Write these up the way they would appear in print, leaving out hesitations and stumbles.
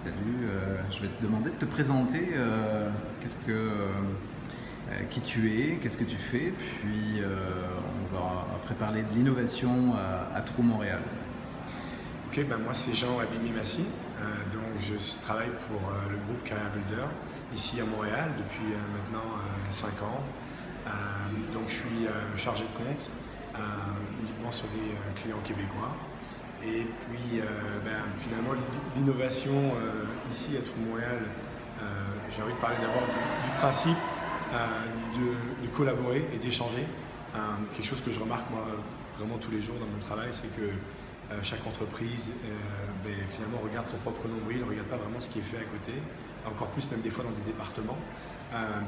Salut, je vais te demander de te présenter. Qui tu es, qu'est-ce que tu fais, puis on va après parler de l'innovation à True Montréal. Ok, moi c'est Jean Abimi-Massi, donc je travaille pour le groupe Career Builder ici à Montréal depuis maintenant 5 ans. Donc je suis chargé de compte uniquement sur des clients québécois. Et puis finalement l'innovation ici à True Montréal, j'ai envie de parler d'abord du principe de collaborer et d'échanger. Quelque chose que je remarque moi vraiment tous les jours dans mon travail, c'est que chaque entreprise finalement regarde son propre nombril, ne regarde pas vraiment ce qui est fait à côté, encore plus même des fois dans des départements.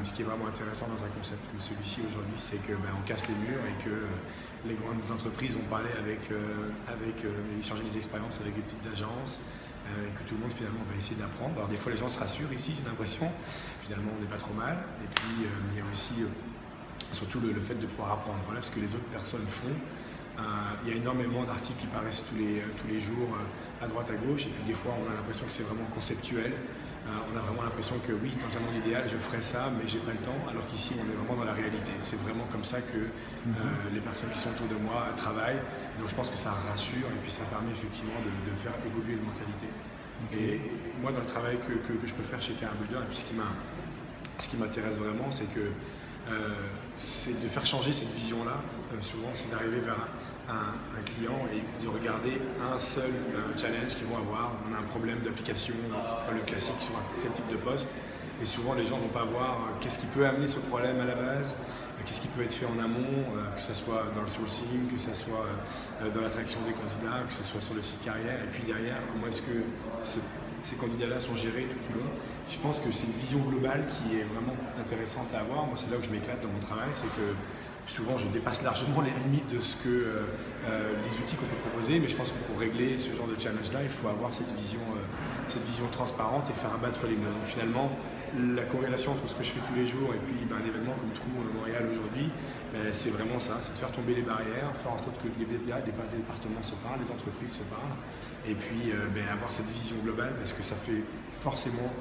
Ce qui est vraiment intéressant dans un concept comme celui-ci aujourd'hui, c'est qu'on casse les murs et que les grandes entreprises vont parler échanger des expériences avec des petites agences et que tout le monde finalement va essayer d'apprendre. Alors des fois les gens se rassurent ici, j'ai l'impression, finalement on n'est pas trop mal. Et puis il y a aussi surtout le fait de pouvoir apprendre. Voilà ce que les autres personnes font. Il y a énormément d'articles qui paraissent tous les jours à droite à gauche, et puis des fois on a l'impression que c'est vraiment conceptuel. On a vraiment l'impression que oui, dans un monde idéal je ferais ça, mais j'ai pas le temps, alors qu'ici on est vraiment dans la réalité. C'est vraiment comme ça que les personnes qui sont autour de moi travaillent. Donc je pense que ça rassure et puis ça permet effectivement de faire évoluer les mentalités. Et moi dans le travail que je peux faire chez Career Builder, et puis ce qui m'intéresse vraiment, c'est de faire changer cette vision-là. Souvent, c'est d'arriver vers un client et de regarder un seul challenge qu'ils vont avoir. On a un problème d'application, le classique sur un tel type de poste. Et souvent, les gens ne vont pas voir qu'est-ce qui peut amener ce problème à la base, qu'est-ce qui peut être fait en amont, que ce soit dans le sourcing, que ce soit dans l'attraction des candidats, que ce soit sur le site carrière. Et puis derrière, comment est-ce que ces candidats-là sont gérés tout au long. Je pense que c'est une vision globale qui est vraiment intéressante à avoir. Moi, c'est là où je m'éclate dans mon travail, c'est que souvent je dépasse largement les limites de ce que les outils qu'on peut proposer, mais je pense que pour régler ce genre de challenge-là, il faut avoir cette vision transparente et faire abattre les murs. Donc finalement, la corrélation entre ce que je fais tous les jours et puis un événement comme True Montréal aujourd'hui, c'est vraiment ça, c'est de faire tomber les barrières, faire en sorte que les départements se parlent, les entreprises se parlent, et puis avoir cette vision globale, parce que ça fait forcément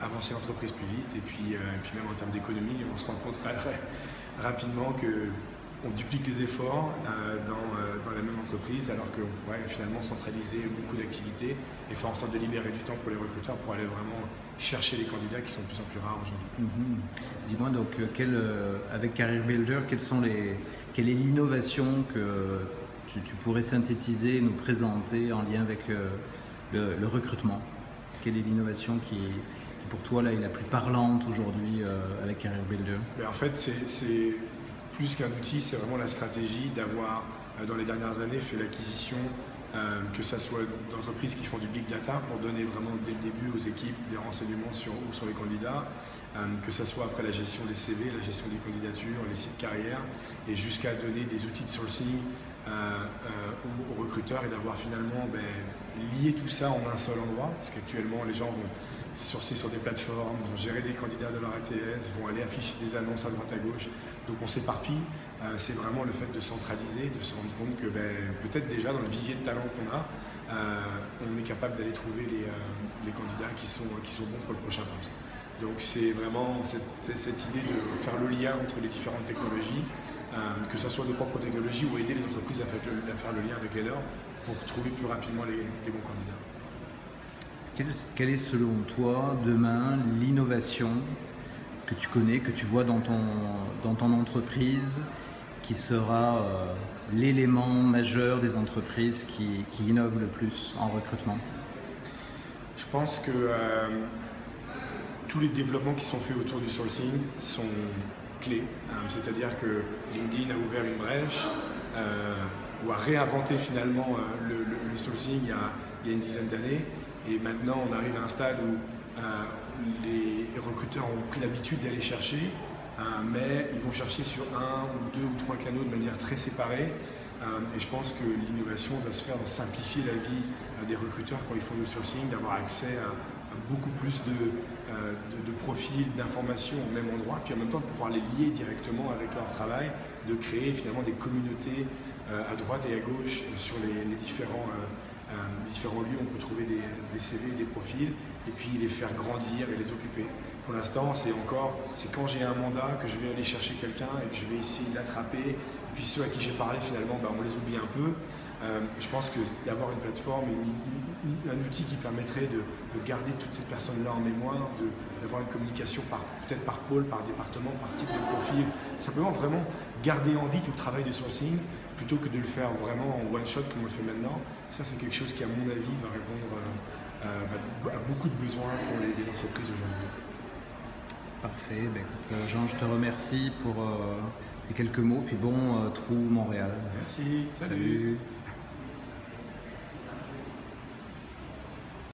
avancer l'entreprise plus vite, et puis même en termes d'économie, on se rend compte rapidement qu'on duplique les efforts dans la même entreprise, alors qu'on pourrait finalement centraliser beaucoup d'activités et faire en sorte de libérer du temps pour les recruteurs pour aller vraiment chercher les candidats qui sont de plus en plus rares aujourd'hui. Dis-moi donc, avec Career Builder, quelle est l'innovation que tu pourrais synthétiser, nous présenter en lien avec le recrutement? Quelle est l'innovation qui pour toi là, est la plus parlante aujourd'hui avec Career Builder? En fait, c'est plus qu'un outil, c'est vraiment la stratégie d'avoir, dans les dernières années, fait l'acquisition, que ce soit d'entreprises qui font du big data pour donner vraiment dès le début aux équipes des renseignements sur les candidats, que ce soit après la gestion des CV, la gestion des candidatures, les sites carrières, et jusqu'à donner des outils de sourcing aux recruteurs, et d'avoir finalement lié tout ça en un seul endroit, parce qu'actuellement les gens vont sourcer sur des plateformes, vont gérer des candidats de leur ATS, vont aller afficher des annonces à droite à gauche, donc on s'éparpille. C'est vraiment le fait de centraliser, de se rendre compte que peut-être déjà dans le vivier de talent qu'on a, on est capable d'aller trouver les candidats qui sont bons pour le prochain poste. Donc c'est vraiment cette idée de faire le lien entre les différentes technologies, que ce soit nos propres technologies ou aider les entreprises à faire le lien avec les leurs pour trouver plus rapidement les bons candidats. Quelle est selon toi demain l'innovation que tu connais, que tu vois dans ton entreprise, qui sera l'élément majeur des entreprises qui innovent le plus en recrutement? Je pense que tous les développements qui sont faits autour du sourcing sont clés. C'est-à-dire que LinkedIn a ouvert une brèche ou a réinventé finalement le sourcing il y a une dizaine d'années. Et maintenant, on arrive à un stade où les recruteurs ont pris l'habitude d'aller chercher, mais ils vont chercher sur un ou deux ou trois canaux de manière très séparée. Et je pense que l'innovation doit se faire de simplifier la vie des recruteurs quand ils font le sourcing, d'avoir accès à beaucoup plus de profils, d'informations au même endroit, puis en même temps de pouvoir les lier directement avec leur travail, de créer finalement des communautés à droite et à gauche sur les différents différents lieux, on peut trouver des CV, des profils, et puis les faire grandir et les occuper. Pour l'instant, c'est quand j'ai un mandat que je vais aller chercher quelqu'un et que je vais essayer d'attraper. Et puis ceux à qui j'ai parlé, finalement, on les oublie un peu. Je pense que d'avoir une plateforme, un outil qui permettrait de garder toutes ces personnes-là en mémoire, d'avoir une communication peut-être par pôle, par département, par type de profil, simplement vraiment garder en vie tout le travail de sourcing plutôt que de le faire vraiment en one shot comme on le fait maintenant. Ça, c'est quelque chose qui, à mon avis, va répondre à beaucoup de besoins pour les entreprises aujourd'hui. Parfait. Écoute, Jean, je te remercie pour ces quelques mots. Puis bon, Trou Montréal. Merci. Salut.